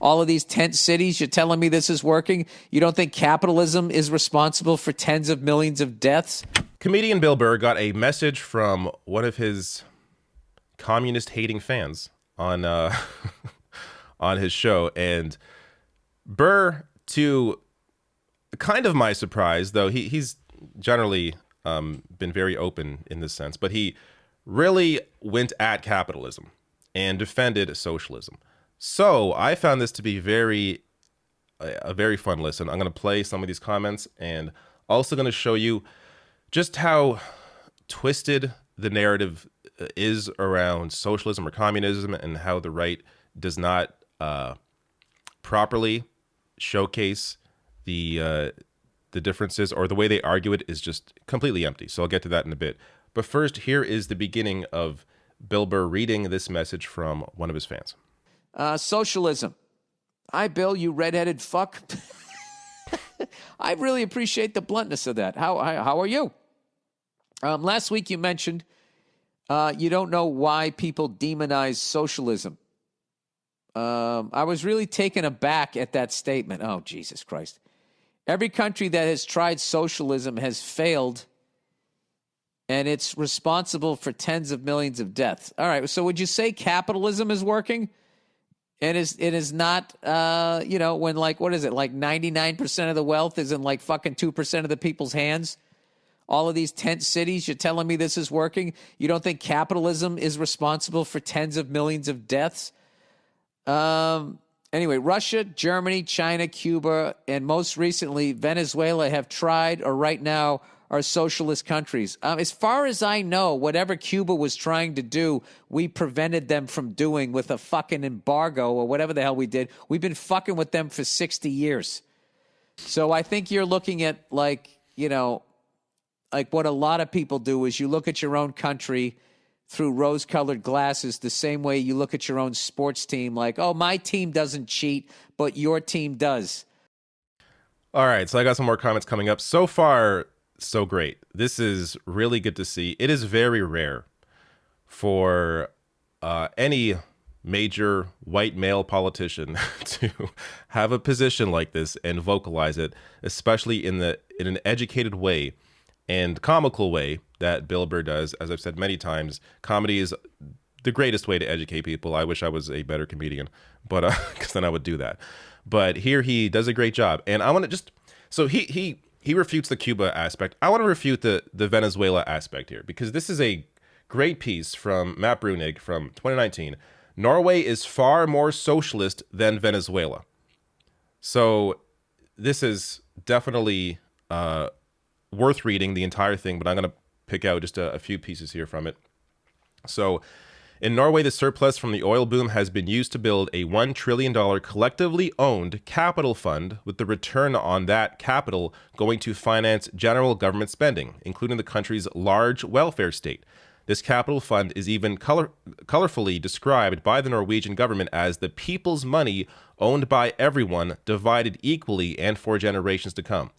All of these tent cities, you're telling me this is working? You don't think capitalism is responsible for tens of millions of deaths? Comedian Bill Burr got a message from one of his communist-hating fans on on his show, and Burr, to kind of my surprise, though he's generally been very open in this sense, but he really went at capitalism and defended socialism. So I found this to be a very fun listen. I'm going to play some of these comments and also going to show you just how twisted the narrative is around socialism or communism, and how the right does not properly showcase the differences, or the way they argue it is just completely empty. So I'll get to that in a bit. But first, here is the beginning of Bill Burr reading this message from one of his fans. Socialism. Hi, Bill, you redheaded fuck. I really appreciate the bluntness of that. How are you? Last week you mentioned you don't know why people demonize socialism. I was really taken aback at that statement. Oh, Jesus Christ. Every country that has tried socialism has failed, and it's responsible for tens of millions of deaths. All right, so would you say capitalism is working? And it is not, when what is it? Like 99% of the wealth is in like fucking 2% of the people's hands. All of these tent cities, you're telling me this is working? You don't think capitalism is responsible for tens of millions of deaths? Anyway, Russia, Germany, China, Cuba, and most recently Venezuela have tried, or right now are socialist countries. As far as I know, whatever Cuba was trying to do, we prevented them from doing with a fucking embargo or whatever the hell we did. We've been fucking with them for 60 years. So I think you're looking at like what a lot of people do is you look at your own country through rose-colored glasses, the same way you look at your own sports team like, oh, my team doesn't cheat, but your team does. All right, so I got some more comments coming up. So far, so great. This is really good to see. It is very rare for any major white male politician to have a position like this and vocalize it, especially in an educated way and comical way that Bill Burr does. As I've said many times, comedy is the greatest way to educate people. I wish I was a better comedian, but because then I would do that. But here he does a great job, and I want to just he refutes the Cuba aspect. I want to refute the Venezuela aspect here, because this is a great piece from Matt Brunig from 2019. Norway is far more socialist than Venezuela. So this is definitely worth reading the entire thing, but I'm going to pick out just a few pieces here from it. So in Norway, the surplus from the oil boom has been used to build a $1 trillion collectively owned capital fund, with the return on that capital going to finance general government spending, including the country's large welfare state. This capital fund is even colorfully described by the Norwegian government as the people's money owned by everyone, divided equally and for generations to come.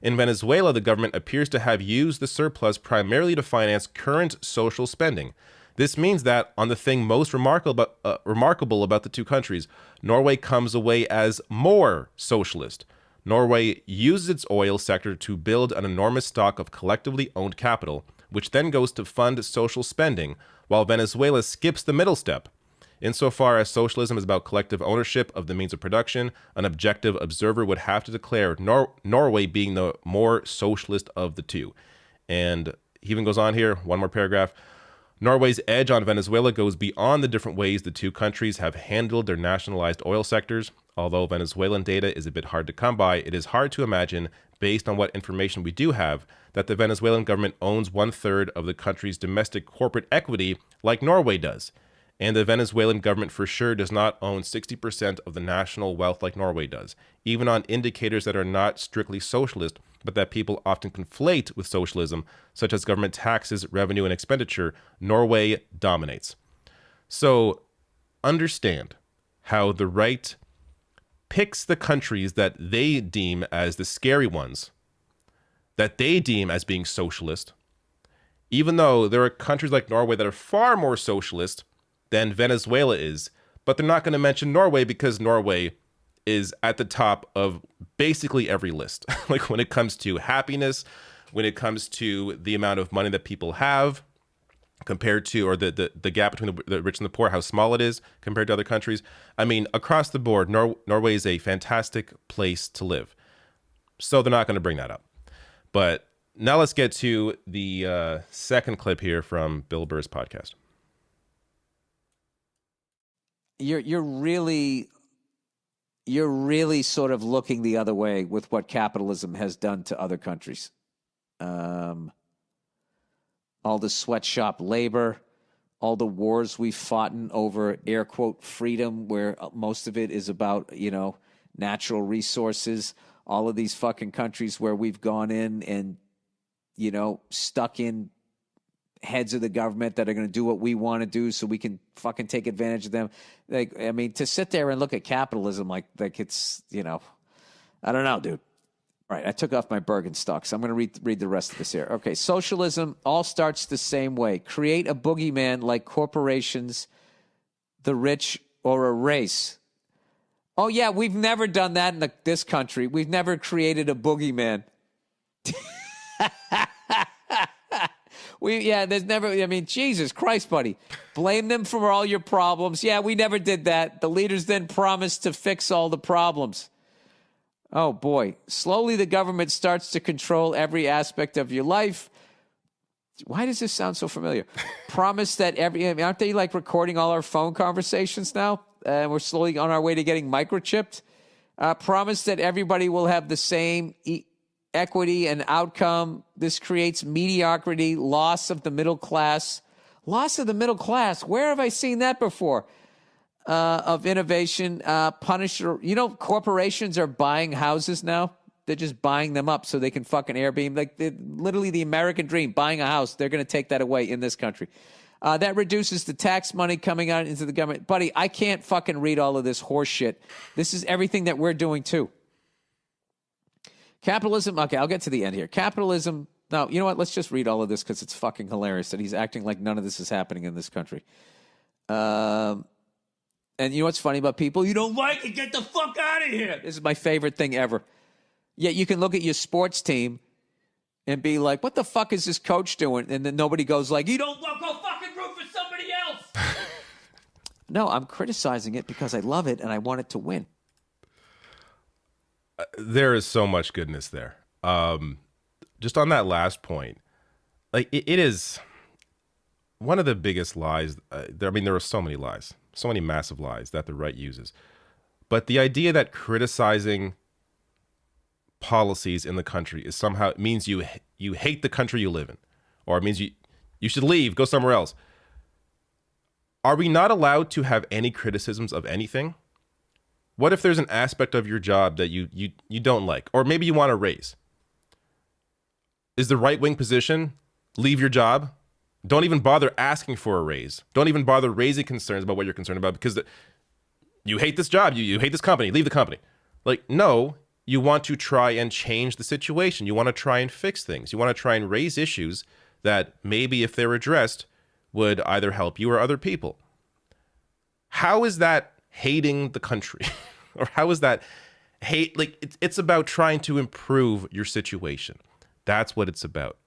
In Venezuela, the government appears to have used the surplus primarily to finance current social spending. This means that, on the thing most remarkable about the two countries, Norway comes away as more socialist. Norway uses its oil sector to build an enormous stock of collectively owned capital, which then goes to fund social spending, while Venezuela skips the middle step. Insofar as socialism is about collective ownership of the means of production, an objective observer would have to declare Norway being the more socialist of the two. And he even goes on here, one more paragraph. Norway's edge on Venezuela goes beyond the different ways the two countries have handled their nationalized oil sectors. Although Venezuelan data is a bit hard to come by, it is hard to imagine, based on what information we do have, that the Venezuelan government owns 1/3 of the country's domestic corporate equity like Norway does. And the Venezuelan government for sure does not own 60% of the national wealth like Norway does, even on indicators that are not strictly socialist, but that people often conflate with socialism, such as government taxes, revenue, and expenditure. Norway dominates. So understand how the right picks the countries that they deem as the scary ones, that they deem as being socialist, even though there are countries like Norway that are far more socialist than Venezuela is, but they're not going to mention Norway because Norway is at the top of basically every list. Like when it comes to happiness, when it comes to the amount of money that people have compared to, or the gap between the rich and the poor, how small it is compared to other countries. I mean, across the board, Norway is a fantastic place to live. So they're not going to bring that up. But now let's get to the second clip here from Bill Burr's podcast. You're really sort of looking the other way with what capitalism has done to other countries. All the sweatshop labor, all the wars we've fought in over air quote freedom, where most of it is about, natural resources. All of these fucking countries where we've gone in and, stuck in heads of the government that are going to do what we want to do so we can fucking take advantage of them. Like, I mean, to sit there and look at capitalism like it's, I don't know, dude. All right, I took off my Birkenstocks. I'm going to read the rest of this here. Okay, socialism all starts the same way. Create a boogeyman like corporations, the rich, or a race. Oh, yeah, we've never done that in this country. We've never created a boogeyman. There's never, Jesus Christ, buddy. Blame them for all your problems. Yeah, we never did that. The leaders then promised to fix all the problems. Oh, boy. Slowly, the government starts to control every aspect of your life. Why does this sound so familiar? Promise that aren't they like recording all our phone conversations now? We're slowly on our way to getting microchipped. Promise that everybody will have the same equity and outcome. This creates mediocrity, loss of the middle class. Loss of the middle class. Where have I seen that before? Of innovation, punish. Corporations are buying houses now. They're just buying them up so they can fucking Airbnb. Like literally the American dream, buying a house. They're going to take that away in this country. That reduces the tax money coming out into the government. Buddy, I can't fucking read all of this horse shit. This is everything that we're doing too. Capitalism. Okay, I'll get to the end here. Capitalism. No, you know what? Let's just read all of this because it's fucking hilarious that he's acting like none of this is happening in this country. And you know what's funny about people? You don't like it, get the fuck out of here. This is my favorite thing ever. Yet you can look at your sports team and be like, what the fuck is this coach doing? And then nobody goes like, you don't go fucking root for somebody else. No, I'm criticizing it because I love it and I want it to win. There is so much goodness there. Just on that last point, like it is one of the biggest lies. There are so many lies. So many massive lies that the right uses. But the idea that criticizing policies in the country is somehow means you hate the country you live in, or it means you should leave, go somewhere else. Are we not allowed to have any criticisms of anything? What if there's an aspect of your job that you don't like, or maybe you want a raise? Is the right-wing position leave your job? Don't even bother asking for a raise. Don't even bother raising concerns about what you're concerned about because you hate this job. You hate this company. Leave the company. Like, no, you want to try and change the situation. You want to try and fix things. You want to try and raise issues that maybe if they're addressed would either help you or other people. How is that hating the country? Or how is that hate? Like, it's about trying to improve your situation. That's what it's about.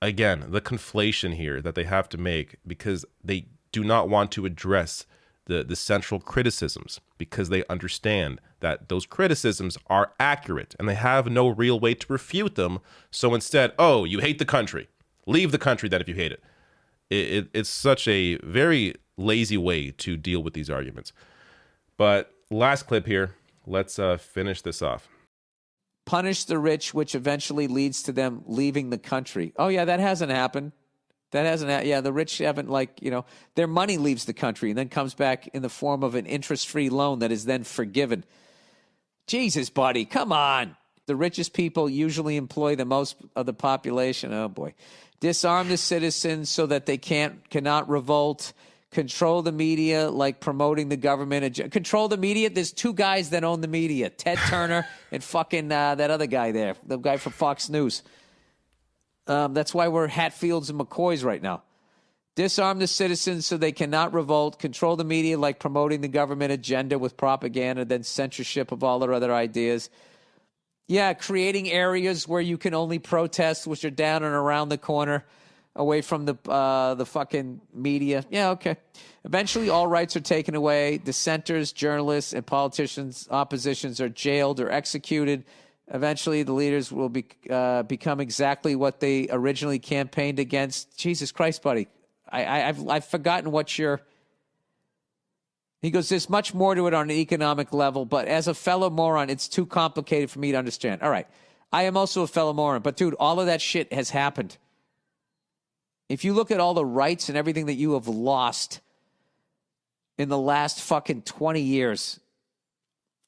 Again, the conflation here that they have to make because they do not want to address the central criticisms because they understand that those criticisms are accurate and they have no real way to refute them. So instead, oh, you hate the country. Leave the country then if you hate it. It's such a very lazy way to deal with these arguments. But last clip here. Let's finish this off. Punish the rich, which eventually leads to them leaving the country. Oh, yeah, that hasn't happened. Yeah, the rich haven't, their money leaves the country and then comes back in the form of an interest-free loan that is then forgiven. Jesus, buddy, come on. The richest people usually employ the most of the population. Oh, boy. Disarm the citizens so that they cannot revolt. Control the media, like promoting the government. Control the media. There's two guys that own the media, Ted Turner and fucking that other guy there, the guy from Fox News. That's why we're Hatfields and McCoys right now. Disarm the citizens so they cannot revolt. Control the media like promoting the government agenda with propaganda, then censorship of all their other ideas. Yeah, creating areas where you can only protest, which are down and around the corner, away from the fucking media. Yeah, okay. Eventually, all rights are taken away. Dissenters, journalists, and politicians, oppositions are jailed or executed. Eventually, the leaders will become exactly what they originally campaigned against. Jesus Christ, buddy. I've forgotten what your... He goes, there's much more to it on an economic level, but as a fellow moron, it's too complicated for me to understand. All right. I am also a fellow moron, but dude, all of that shit has happened. If you look at all the rights and everything that you have lost in the last fucking 20 years,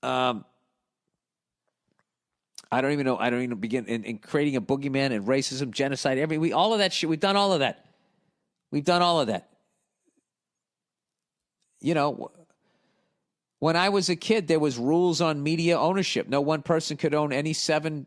I don't even know. I don't even begin in creating a boogeyman and racism, genocide, all of that shit. We've done all of that. We've done all of that. You know, when I was a kid, there was rules on media ownership. No one person could own any 7. It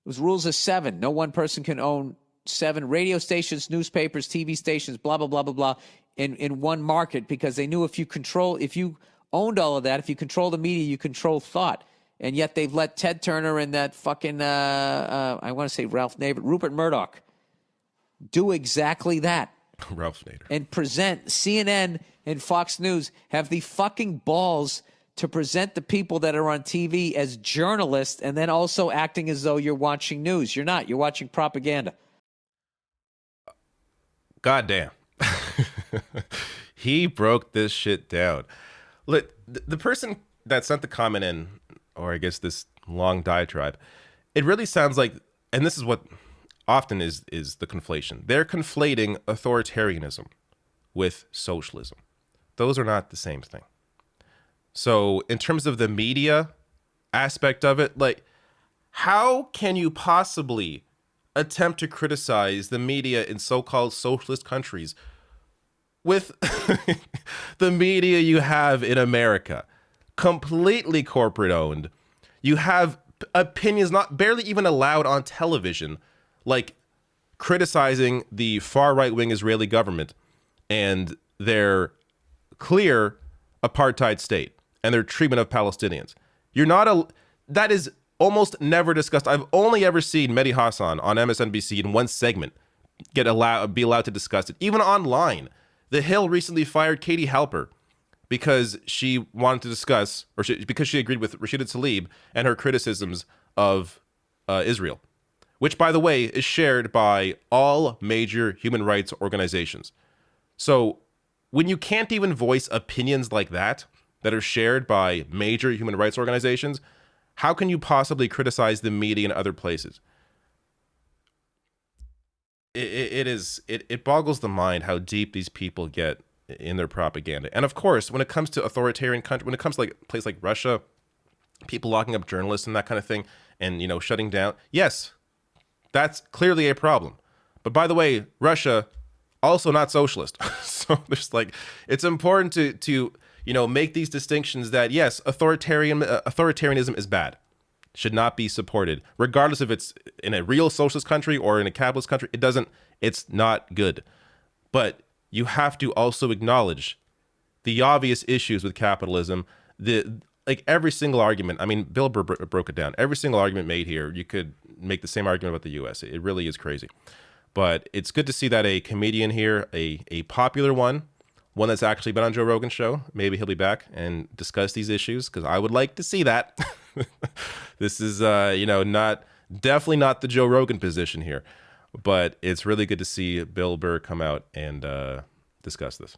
was rules of 7. No one person can own 7 radio stations, newspapers, TV stations, blah, blah, blah, blah, blah, in one market, because they knew if you owned all of that, if you control the media, you control thought. And yet they've let Ted Turner and that fucking, I want to say Ralph Nader, Rupert Murdoch, do exactly that. Ralph Nader. And present CNN and Fox News have the fucking balls to present the people that are on TV as journalists and then also acting as though you're watching news. You're not. You're watching propaganda. God damn. He broke this shit down. Look, the person that sent the comment in, or I guess this long diatribe, it really sounds like, and this is what often is the conflation. They're conflating authoritarianism with socialism. Those are not the same thing. So in terms of the media aspect of it, like, how can you possibly attempt to criticize the media in so-called socialist countries with the media you have in America? Completely corporate owned. You have opinions not barely even allowed on television, like criticizing the far right-wing Israeli government and their clear apartheid state and their treatment of Palestinians. That is almost never discussed. I've only ever seen Mehdi Hassan on MSNBC in one segment be allowed to discuss it. Even online, The Hill recently fired Katie Halper because she wanted to discuss, because she agreed with Rashida Tlaib and her criticisms of Israel, which, by the way, is shared by all major human rights organizations. So when you can't even voice opinions like that are shared by major human rights organizations, how can you possibly criticize the media in other places? It boggles the mind how deep these people get in their propaganda. And of course, when it comes to authoritarian country, when it comes to like a place like Russia, people locking up journalists and that kind of thing, and shutting down, yes, that's clearly a problem. But by the way, Russia also not socialist. So there's it's important to make these distinctions that yes, authoritarianism is bad, should not be supported, regardless if it's in a real socialist country or in a capitalist country. It's not good. But you have to also acknowledge the obvious issues with capitalism. Every single argument, I mean, Bill Burr broke it down. Every single argument made here, you could make the same argument about the U.S. It really is crazy. But it's good to see that a comedian here, a popular one that's actually been on Joe Rogan's show, maybe he'll be back and discuss these issues, because I would like to see that. This is, definitely not the Joe Rogan position here. But it's really good to see Bill Burr come out and discuss this.